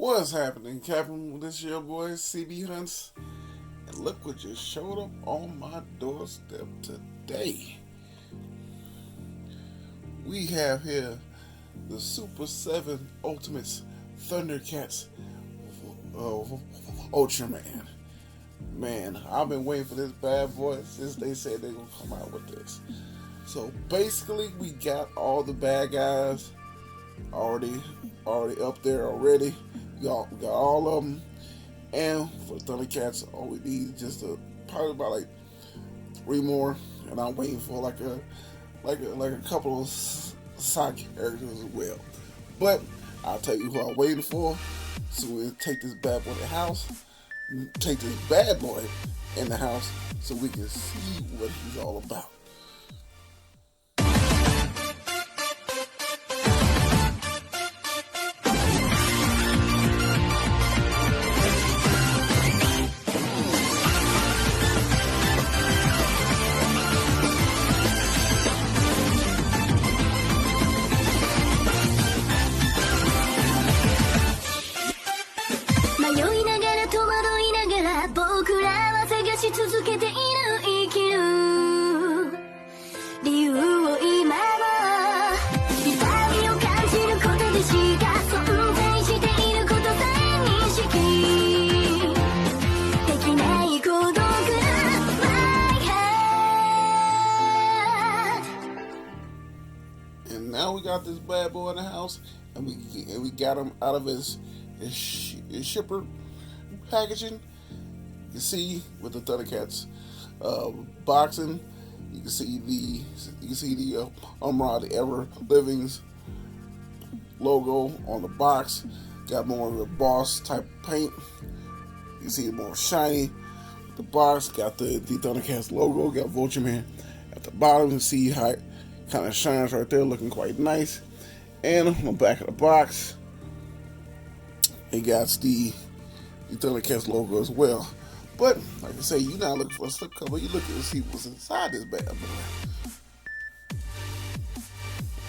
What's happening, Captain? This is your boy, cbhunts. And look what just showed up on my doorstep today. We have here the Super 7 Ultimates Thundercats Vultureman. Man, I've been waiting for this bad boy since they said they were gonna come out with this. So basically, we got all the bad guys already up there already. We got all of them. And for Thundercats, all we need is just probably about like 3 more. And I'm waiting for like a couple of side characters as well. But I'll tell you who I'm waiting for. So we'll take this bad boy to the house. Take this bad boy in the house so we can see what he's all about. And now we got this bad boy in the house, and we got him out of his shipper packaging. You can see with the Thundercats boxing, you can see the Mumm-Ra, the Ever Living's logo on the box. Got more of the boss type paint. You can see it more shiny. The box got the Thundercats logo. Got Vultureman at the bottom. You see how it kind of shines right there, looking quite nice. And on the back of the box, it got the Thundercats logo as well. But like I say, you're not looking for a slip cover. You're looking to see what's inside this bad boy.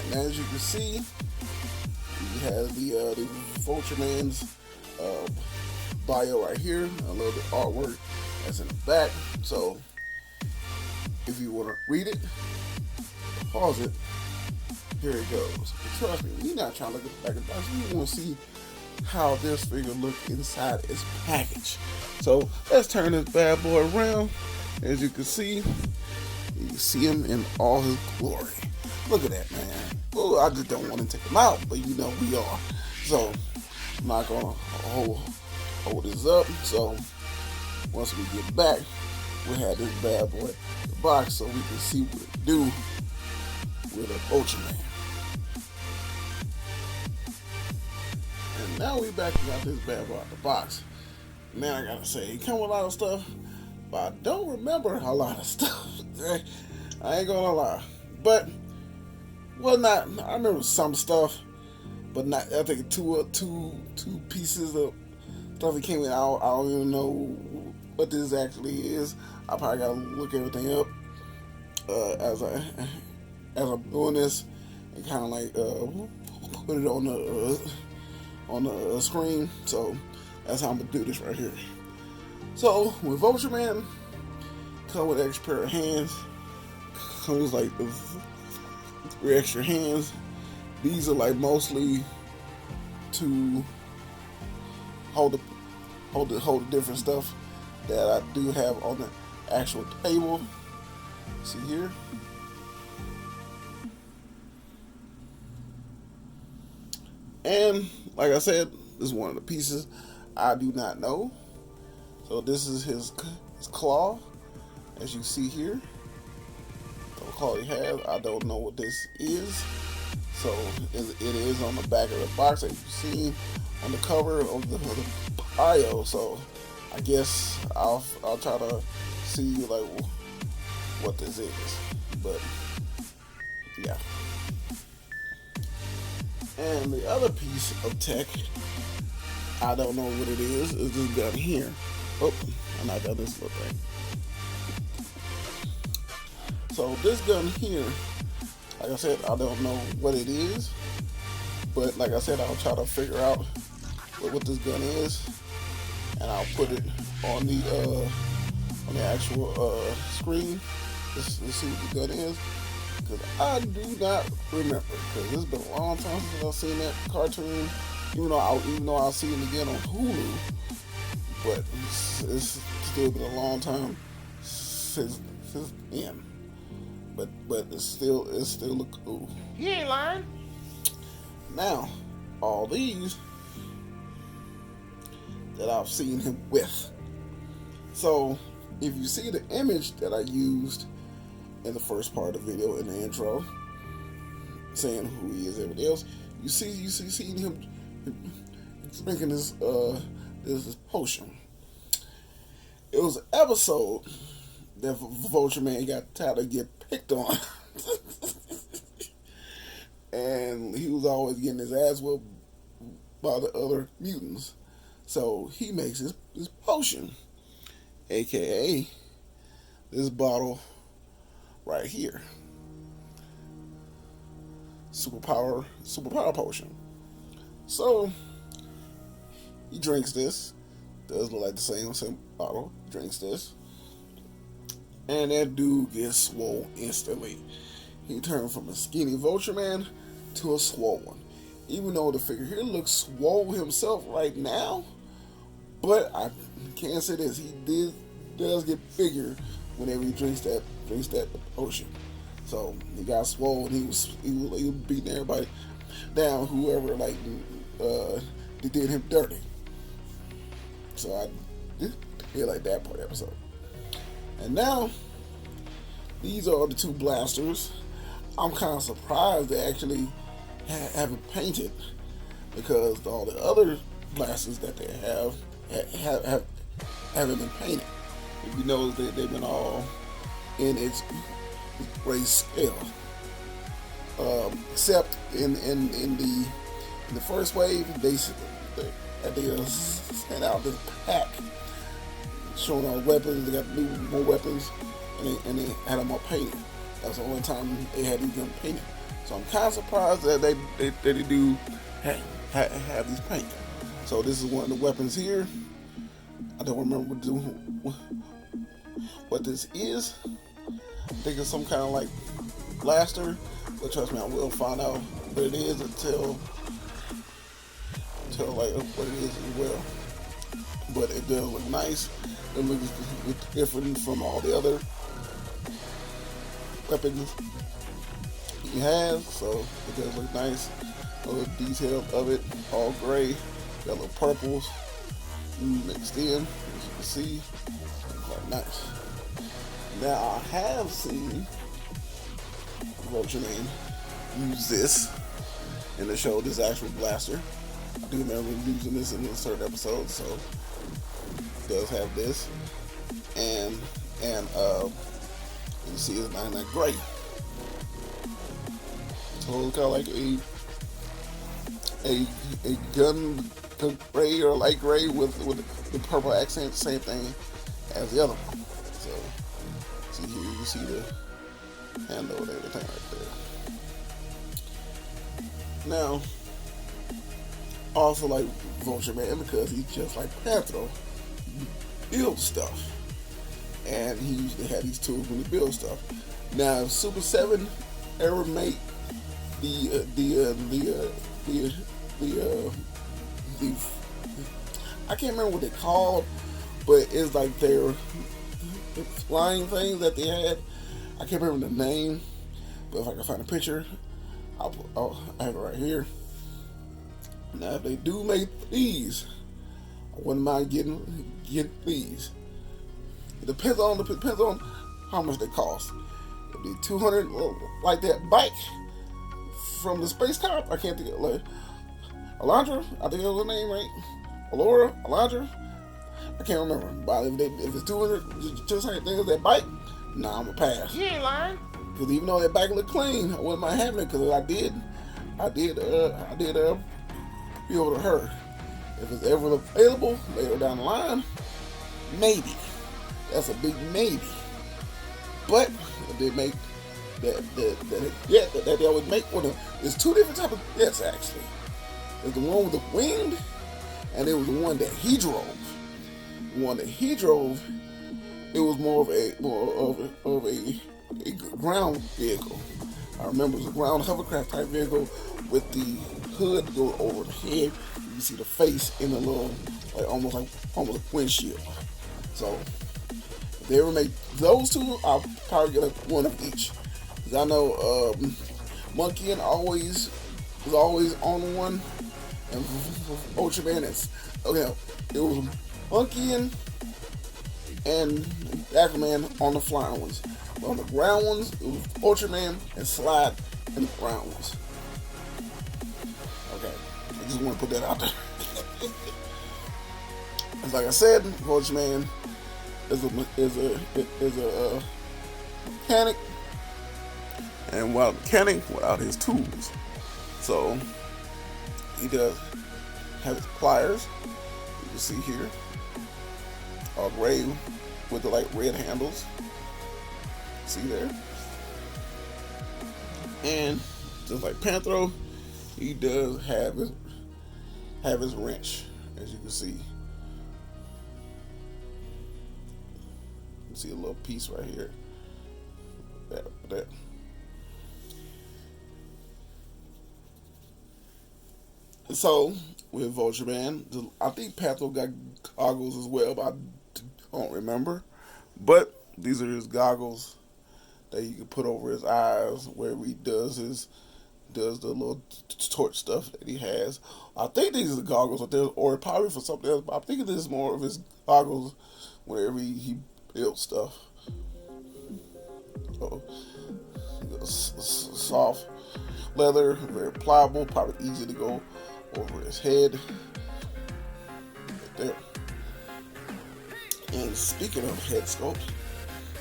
And as you can see, we have the Vultureman's bio right here. A little bit of artwork that's in the back. So if you want to read it, pause it. Here it goes. But trust me, we're not trying to look at the back of the box. We want to see how this figure looks inside its package. So let's turn this bad boy around. As you can see him in all his glory. Look at that, man. Oh, I just don't want to take him out, but you know we are. So I'm not gonna hold this up. So once we get back, we'll have this bad boy in the box so we can see what it do with a Vultureman. And now we back and got this bad boy out the box. Man, I gotta say, it come with a lot of stuff, but I don't remember a lot of stuff. I ain't gonna lie. But, well, not, I remember some stuff, but not, I think two pieces of stuff that came in. I don't even know what this actually is. I probably gotta look everything up as I'm doing this and kind of like put it on the screen. So that's how I'm gonna do this right here. So with Vultureman, come with an extra pair of hands. Comes like the 3 extra hands. These are like mostly to hold the different stuff that I do have on the actual table. See here. And like I said, this is one of the pieces I do not know. So this is his claw, as you see here. The claw he has, I don't know what this is. So it is on the back of the box, as you see on the cover of the bio. So I guess I'll try to see like what this is. But yeah. And the other piece of tech, I don't know what it is this gun here. Oh, I'm not done this little thing. So this gun here, like I said, I don't know what it is. But like I said, I'll try to figure out what this gun is, and I'll put it on the actual screen. Let's see what the gun is, because I do not remember, because it's been a long time since I've seen that cartoon. Even though I'll see it again on Hulu, but it's still been a long time since then. But it still look cool. He ain't lying. Now, all these that I've seen him with. So, if you see the image that I used in the first part of the video, in the intro, saying who he is, everything else, you see him drinking this potion. It was an episode that Vultureman got tired of getting picked on. And he was always getting his ass whooped by the other mutants. So he makes this potion, aka this bottle right here. Superpower potion. So he drinks this. Does look like the same bottle. Drinks this. And that dude gets swole instantly. He turned from a skinny Vultureman to a swole one. Even though the figure here looks swole himself right now, but I can't say this. He does get bigger whenever he drinks that potion. So he got swole and he was beating everybody down, whoever did him dirty. So I did like that part of the episode. And now these are the two blasters. I'm kind of surprised they actually haven't painted, because all the other blasters that they haven't been painted. If you notice, they've been all in its gray scale, except in the first wave they sent out this pack showing all weapons. They got more weapons, and they had them all painted. That's the only time they had these painted. So I'm kind of surprised that they do have these painted. So this is one of the weapons here. I don't remember what this is. I think it's some kind of like blaster, but trust me, I will find out what it is until like what it is as well. But it does look nice. It looks different from all the other weapons he has, so it does look nice. A little detail of it, all gray, got little purples mixed in, as you can see. Quite nice. Now I have seen Vultureman use this in the show, this actual blaster. I do remember using this in a certain episode, so it does have this, and you see it's not that gray. So it's kind of like a gun gray or light gray with the purple accent, same thing as the other one. So see here, you see the handle and everything right there. Now, also like Vultureman, because he's just like Phat, build stuff. And he usually had these tools when he build stuff. Now, if Super 7 ever made I can't remember what they called, but it's like their flying things that they had. I can't remember the name, but if I can find a picture, I have it right here. Now, if they do make these, I wouldn't mind getting these. It depends on how much they cost. If they 200, like that bike from the space cop, I can't think of like Alondra, I think that was her name, right? Alondra, I can't remember. But if it's 200, just like that bike, nah, I'm gonna pass. You ain't lying. Because even though that bike looked clean, I wouldn't mind having it, because I did pre-order her. If it's ever available later down the line, maybe. That's a big maybe. But they make that they always make one of. There's two different types of jets actually. There's the one with the winged, and it was the one that he drove. The one that he drove, it was more of a ground vehicle. I remember it was a ground hovercraft type vehicle with the hood go over the head. You can see the face in a little, almost a windshield. So if they ever make those two, I'll probably get one of each. Cause I know Monkian was always on one, and Vultureman is okay. It was Monkian and Aquaman on the flying ones. But on the ground ones, it was Vultureman and Slide and the ground ones. Okay, I just want to put that out there. It's like I said, Vultureman is a mechanic, and while mechanic without his tools. So he does have his pliers. You can see here, all gray with the red handles. See there, and just like Panthro, he does have his wrench, as you can see. You see a little piece right here. That. So with Vultureman, I think Panthro got goggles as well, but I don't remember. But these are his goggles that you can put over his eyes wherever he does the little torch stuff that he has. I think these are the goggles, or probably for something else. But I think this is more of his goggles whenever he builds stuff. So, soft leather, very pliable, probably easy to go over his head. Right there. And speaking of head sculpt,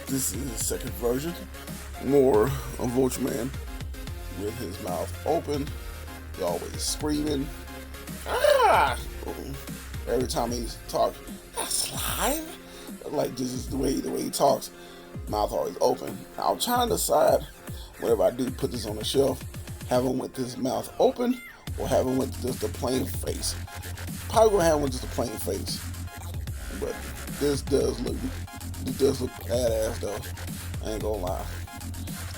this is his second version. More of Vultureman with his mouth open. He's always screaming. Ah! Every time he's talking, that's live. Like this is the way he talks. Mouth always open. I'm trying to decide whenever I do put this on the shelf, have him with his mouth open or have him with just a plain face. Probably gonna have him with just a plain face. But this does look badass though. I ain't gonna lie.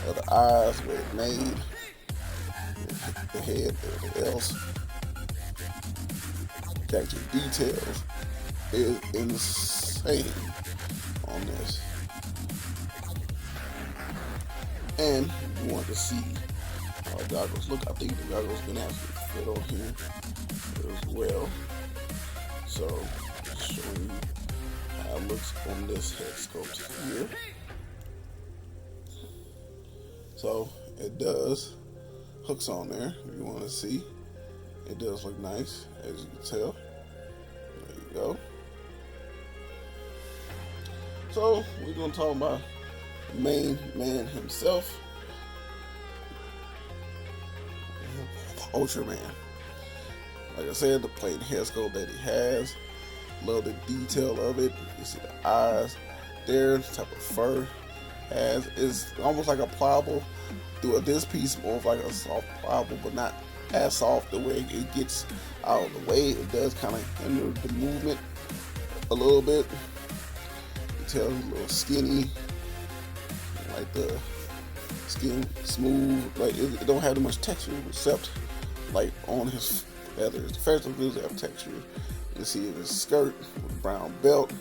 The eyes were made, the head, everything else. The actual details is insane on this. And you want to see how the goggles look. I think the goggles can actually fit on here as well. So, showing you how it looks on this head sculpt here. So it does hooks on there. If you want to see, it does look nice, as you can tell. There you go. So we're gonna talk about the main man himself, Vultureman. Like I said, the plain head sculpt that he has. Love the detail of it. You see the eyes there, the type of fur has. It's almost like a pliable. This piece more of like a soft pliable, but not as soft the way it gets out of the way. It does kind of hinder the movement a little bit. You tell it's a little skinny, like the skin smooth. Like it don't have too much texture except like on his feathers. The feathers does have texture. You see his skirt with a brown belt.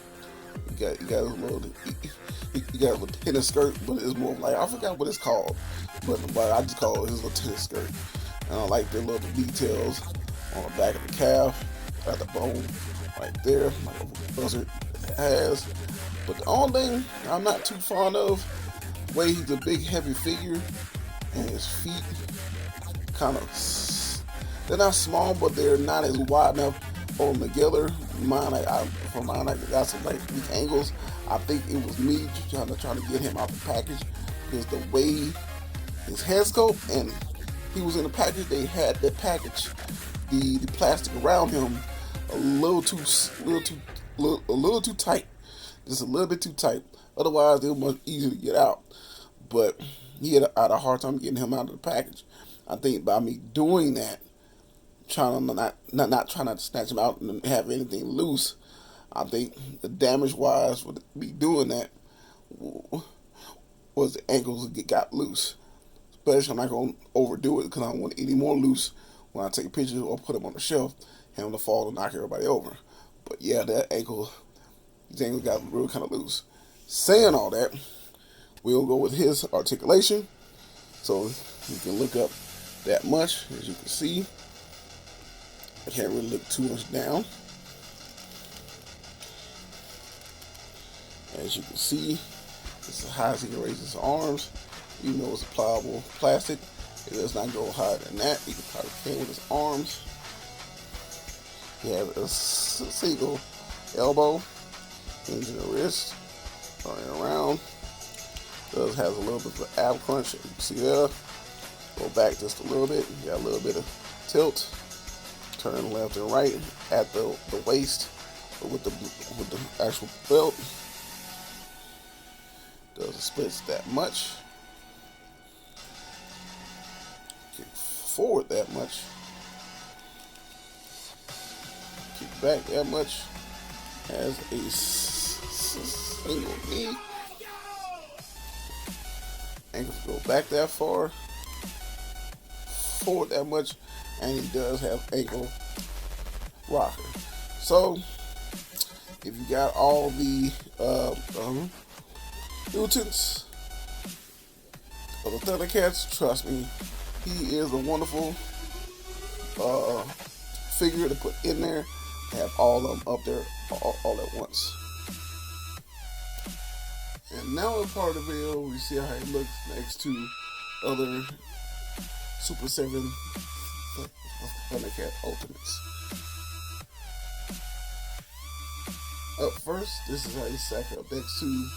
You got a little tennis skirt, but it's more like, I forgot what it's called, but I just call it his little tennis skirt. And I like the little details on the back of the calf, at the bone, right there, like a buzzard has. But the only thing I'm not too fond of, the way he's a big heavy figure, and his feet kind of, they're not small, but they're not as wide enough on together. For mine, I got some like weak angles. I think it was me trying to get him out the package, because the way his head sculpt and he was in the package, they had the package, the plastic around him a little too tight, just a little bit too tight. Otherwise, it was much easier to get out. But he had a hard time getting him out of the package. I think by me doing that, trying to not trying not to snatch him out and have anything loose. I think the damage wise would be doing that was the ankles got loose. Especially I'm not gonna overdo it because I don't want any more loose when I take pictures or put them on the shelf, have them to fall and knock everybody over. But yeah, his ankle got really kind of loose. Saying all that, we'll go with his articulation. So you can look up that much, as you can see. I can't really look too much down. As you can see, it's as high as he can raise his arms. Even though it's a pliable plastic, it does not go higher than that. He can probably can with his arms. He has a single elbow, hinge in the wrist, turning around. Does has a little bit of an ab crunch. You can see there. Go back just a little bit. You got a little bit of tilt. Turn left and right at the waist with the actual belt. Does the splits that much. Kick forward that much. Kick back that much. Has a single knee. Ankles go back that far. Forward that much. And he does have ankle rocker. So, if you got all the mutants of the Thundercats, trust me, he is a wonderful figure to put in there. Have all of them up there all at once. And now in part of the video, we see how he looks next to other Super 7 Thundercat Ultimates. Up first, this is how he stack up next to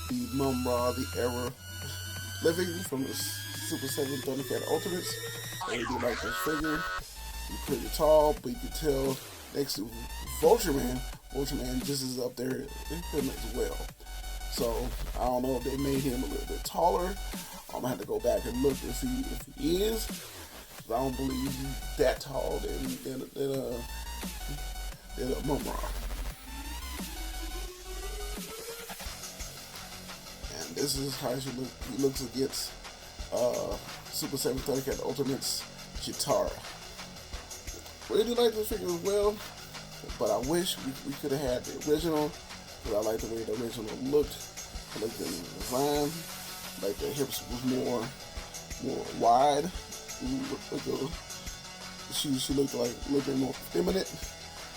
the Mumm-Ra, the Era Living from the Super 7 Thundercat Ultimates. I really do like this figure. He's pretty tall, but you can tell next to Vultureman just is up there with him as well. So I don't know if they made him a little bit taller. I'm gonna have to go back and look and see if he is. I don't believe he's that tall than Mumm-Ra. And this is how he looks against Super 7 Thundercat Ultimates Cheetara. Really like this figure as well, but I wish we could have had the original, because I like the way the original looked. I like the design, like the hips was more wide. She looked like a little bit more feminine,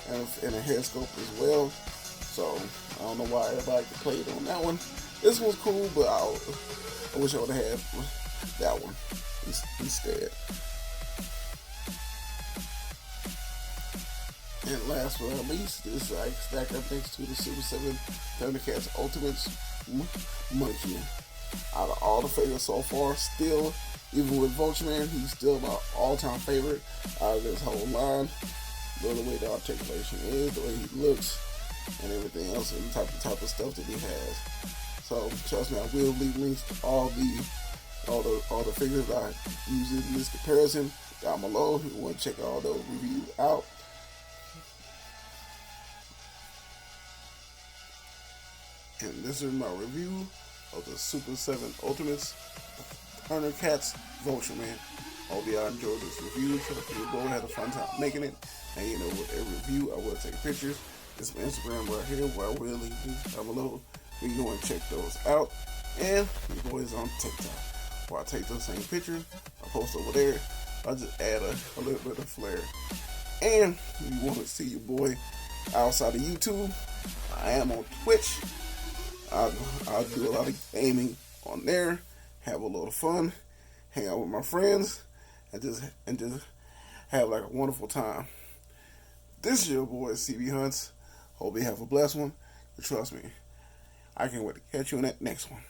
and her hair sculpt as well. So I don't know why everybody played on that one. This one's cool, but I wish I would have had that one instead. And last but not least, this I stack up next to the Super 7 Thundercats Ultimates Monkian. Out of all the favorites so far, still, even with Vultureman, he's still my all-time favorite out of this whole line. The way the articulation is, the way he looks, and everything else, and the type of stuff that he has. So trust me, I will leave links to all the figures I use in this comparison down below. If you want to check all those reviews out. And this is my review of the Super 7 Ultimates Thundercats Vultureman. Hope y'all enjoyed this review. So if you go had a fun time making it, and you know, with every review I will take pictures. This is my Instagram right here, where I will leave links down below. You can go and check those out. And your boy is on TikTok, where I take those same pictures, I post over there. I just add a little bit of flair. And if you want to see your boy outside of YouTube, I am on Twitch. I'll do a lot of gaming on there, have a lot of fun, hang out with my friends, and just have like a wonderful time. This is your boy cbhunts. Hope you have a blessed one. And trust me, I can't wait to catch you in that next one.